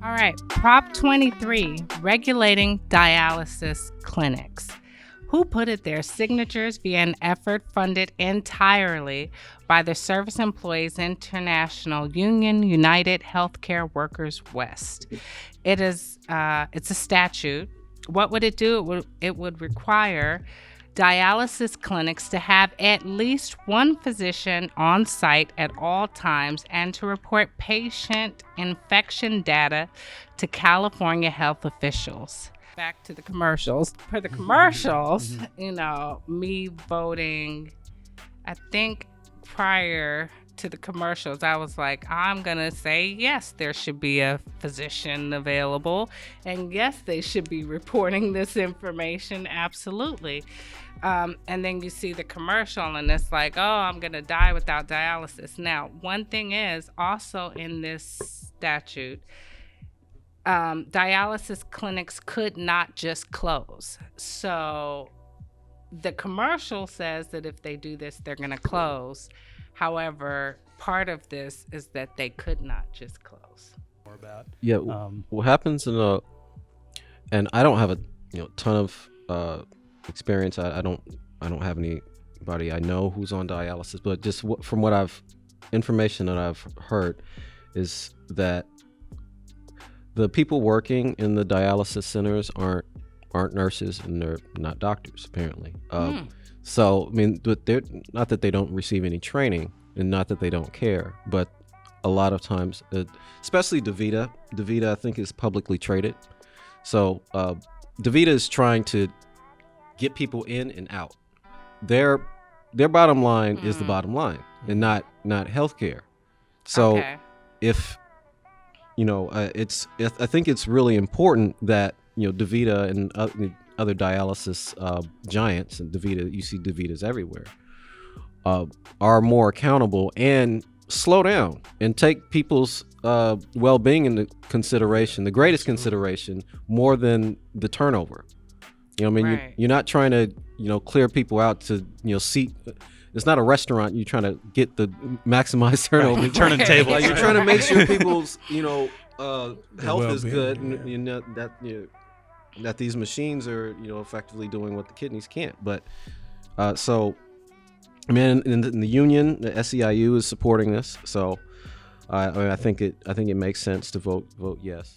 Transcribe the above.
All right, Prop 23, regulating dialysis clinics. Who put it there? Signatures via an effort funded entirely by the Service Employees International Union United Healthcare Workers West. It's a statute. What would it do? It would require dialysis clinics to have at least one physician on site at all times and to report patient infection data to California health officials. Back to the commercials. For the commercials, me voting, I think prior to the commercials, I was like, I'm going to say, yes, there should be a physician available. And yes, they should be reporting this information. Absolutely. And then you see the commercial and it's like, oh, I'm going to die without dialysis. Now, one thing is also in this statute, dialysis clinics could not just close. So the commercial says that if they do this, they're going to close. However, part of this is that they could not just close. More about what happens and I don't have a ton of experience. I don't have anybody I know who's on dialysis, but just from what information that I've heard is that the people working in the dialysis centers aren't nurses and they're not doctors apparently. So I mean, they're not that they don't receive any training and not that they don't care, but a lot of times, especially DaVita I think is publicly traded. So DaVita is trying to get people in and out. Their bottom line is the bottom line and not healthcare. So if I think it's really important that DaVita and other dialysis giants, and you see DaVitas everywhere, are more accountable and slow down and take people's well-being into consideration, the greatest consideration, more than the turnover. Right. You're not trying to clear people out to seat. It's not a restaurant. You're trying to get the maximize turnover. Right. Turning tables. Like, you're trying to make sure people's health is good, and that these machines are effectively doing what the kidneys can't. But so I mean, in the union, the SEIU is supporting this. So I think it makes sense to vote yes.